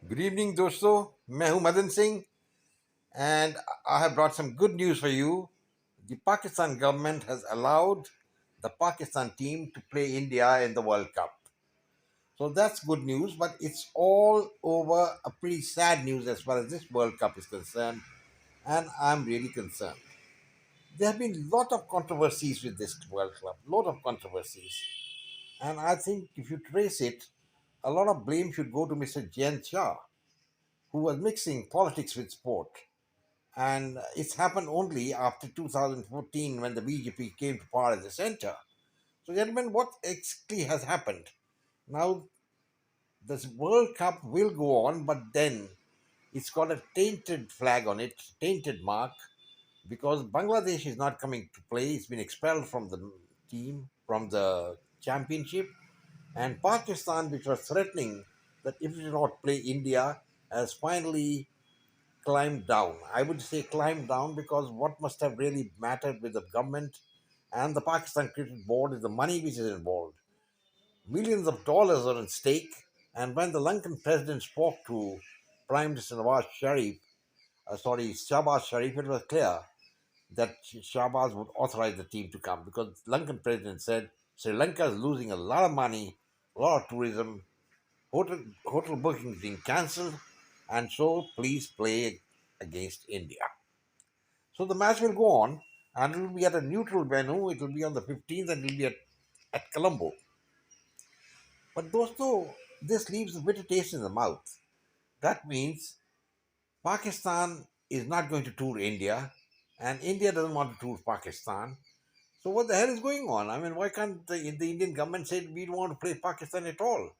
Good evening, दोस्तों मैं हूं Madan Singh and I have brought some good news for you. The Pakistan government has allowed the Pakistan team to play India in the World Cup. So that's good news, but it's all over a pretty sad news as far as this World Cup is concerned, and I'm really concerned. There have been a lot of controversies with this World Cup, lot of controversies, and I think if you trace it, a lot of blame should go to Mr. Jayant Shah, who was mixing politics with sport. And it's happened only after 2014 when the BJP came to power as the center. So, gentlemen, what exactly has happened? Now, this World Cup will go on, but then it's got a tainted flag on it, tainted mark, because Bangladesh is not coming to play. It's been expelled from the team, from the championship. And Pakistan, which was threatening that if it did not play India, has finally climbed down. I would say climbed down because what must have really mattered with the government and the Pakistan Cricket Board is the money which is involved. Millions of dollars are at stake. And when the Lankan president spoke to Prime Minister Shahbaz Sharif, it was clear that Shahbaz would authorize the team to come because the Lankan president said Sri Lanka is losing a lot of money, a lot of tourism, hotel bookings being cancelled, and so please play against India. So the match will go on, and it will be at a neutral venue. It will be on the 15th, and it will be at Colombo. But dosto, this leaves a bitter taste in the mouth. That means Pakistan is not going to tour India, and India doesn't want to tour Pakistan. So what the hell is going on? I mean, why can't the Indian government say we don't want to play Pakistan at all?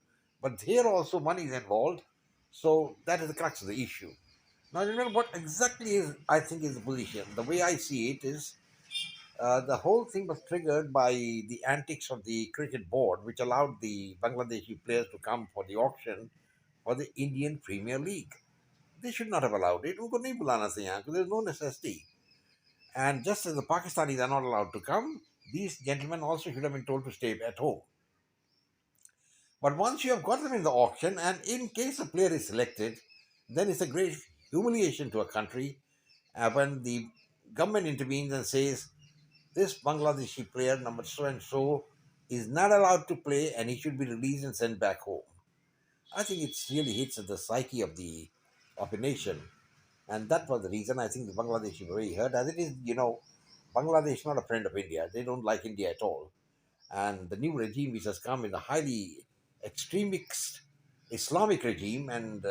But here also money is involved, so that is the crux of the issue. Now, remember what exactly is I think is the position. The way I see it is the whole thing was triggered by the antics of the cricket board, which allowed the Bangladeshi players to come for the auction for the Indian Premier League. They should not have allowed it. उनको नहीं बुलाना चाहिए यहाँ, 'cause there's no necessity. And just as the Pakistanis are not allowed to come, these gentlemen also should have been told to stay at home. But once you have got them in the auction, and in case a player is selected, then it's a great humiliation to a country when the government intervenes and says, this Bangladeshi player, number so and so, is not allowed to play and he should be released and sent back home. I think it really hits at the psyche of a nation. And that was the reason I think the Bangladeshi were very hurt. As it is, Bangladesh is not a friend of India. They don't like India at all. And the new regime which has come is a highly extremist Islamic regime, and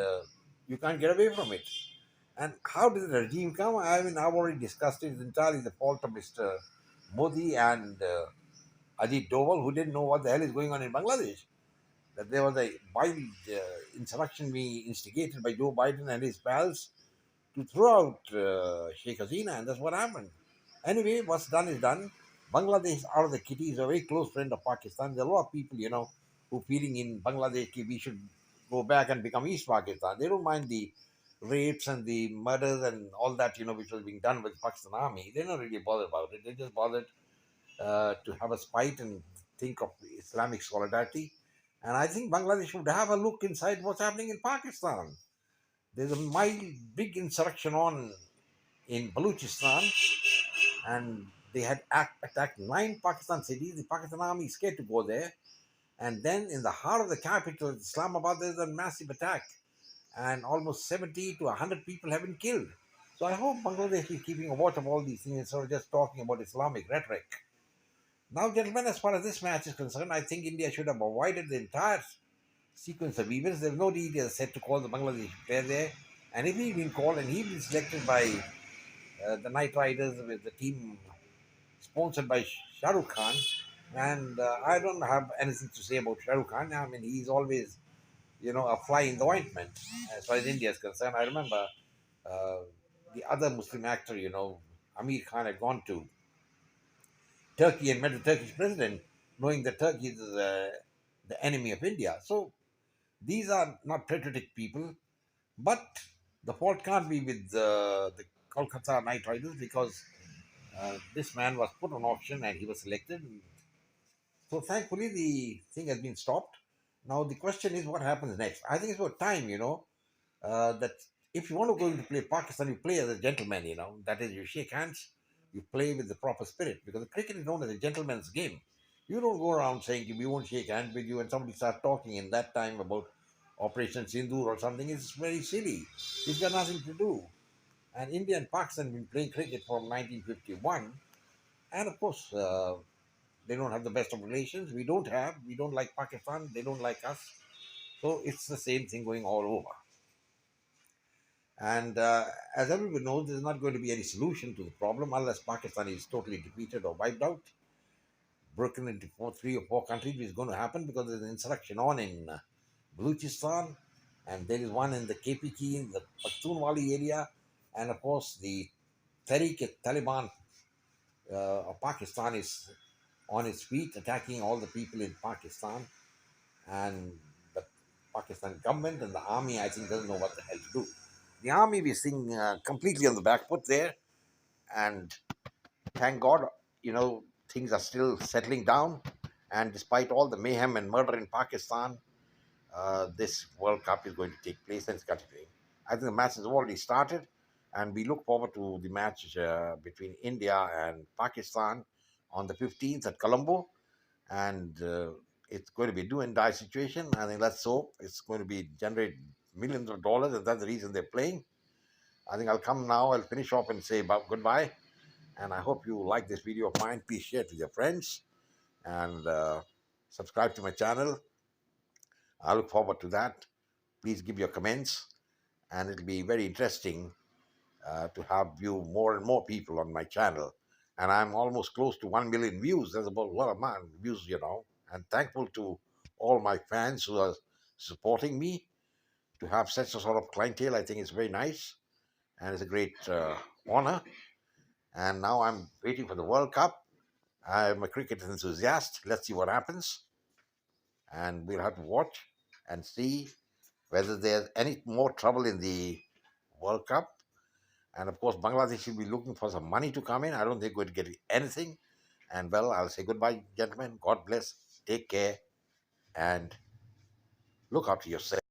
you can't get away from it. And how did the regime come? I mean, I've already discussed it. It's entirely the fault of Mr. Modi and Ajit Doval, who didn't know what the hell is going on in Bangladesh. That there was a wild insurrection being instigated by Joe Biden and his pals to throw out Sheikh Hasina, and that's what happened. Anyway, what's done is done. Bangladesh is out of the kitty. Is a very close friend of Pakistan. There are a lot of people, who feeling in Bangladesh we should go back and become East Pakistan. They don't mind the rapes and the murders and all that, which was being done with the Pakistan army. They're not really bothered about it. They just bothered to have a spite and think of Islamic solidarity. And I think Bangladesh should have a look inside what's happening in Pakistan. There's a mild, big insurrection on in Balochistan, and they had attacked 9 Pakistan cities. The Pakistan army is scared to go there. And then in the heart of the capital, Islamabad, there's a massive attack, and almost 70 to 100 people have been killed. So I hope Bangladesh is keeping a watch of all these things instead of just talking about Islamic rhetoric. Now, gentlemen, as far as this match is concerned, I think India should have avoided the entire sequence of events. There's no need, as I said, to call the Bangladesh player there. And if he'd been called and he'd been selected by the Knight Riders with the team sponsored by Shah Rukh Khan, and I don't have anything to say about Shah Rukh Khan. I mean, he's always, a fly in the ointment as far as India is concerned. I remember uh, the other Muslim actor, Amir Khan had gone to Turkey and met the Turkish president, knowing that Turkey is the enemy of India. So these are not patriotic people, but the fault can't be with the Kolkata Knight Riders because this man was put on auction and he was selected. So thankfully, the thing has been stopped. Now the question is, what happens next? I think it's about time. that if you want to go into play Pakistan, you play as a gentleman, you know. That is, you shake hands, you play with the proper spirit, because the cricket is known as a gentleman's game. You don't go around saying we won't shake hands with you, and somebody starts talking in that time about Operation Sindoor or something. It's very silly. It's got nothing to do. And India and Pakistan have been playing cricket from 1951, and of course, they don't have the best of relations. We don't have. We don't like Pakistan. They don't like us. So it's the same thing going all over. And as everybody knows, there's not going to be any solution to the problem unless Pakistan is totally defeated or wiped out, broken into three or four countries, which is going to happen because there's an insurrection on in Baluchistan, and there is one in the KPK in the Pakhtunwali area, and of course the Taliban of Pakistan is on its feet, attacking all the people in Pakistan, and the Pakistan government and the army, I think, doesn't know what the hell to do. The army we're seeing completely on the back foot there, and thank God, things are still settling down. And despite all the mayhem and murder in Pakistan, this World Cup is going to take place and it's continuing. I think the match has already started, and we look forward to the match between India and Pakistan on the 15th at Colombo. And it's going to be a do and die situation. I think let's hope it's going to be generate millions of dollars, and that's the reason they're playing. I think I'll come now. I'll finish off and say goodbye. And I hope you like this video of mine. Please share it with your friends and subscribe to my channel. I look forward to that. Please give your comments, and it'll be very interesting to have you more and more people on my channel. And I'm almost close to 1 million views. That's about a lot of views, And thankful to all my fans who are supporting me. To have such a sort of clientele, I think it's very nice, and it's a great honor. And now I'm waiting for the World Cup. I'm a cricket enthusiast. Let's see what happens. And we'll have to watch and see whether there's any more trouble in the World Cup. And of course, Bangladesh will be looking for some money to come in. I don't think we're going to get anything. And well, I'll say goodbye, gentlemen. God bless. Take care and look after yourself.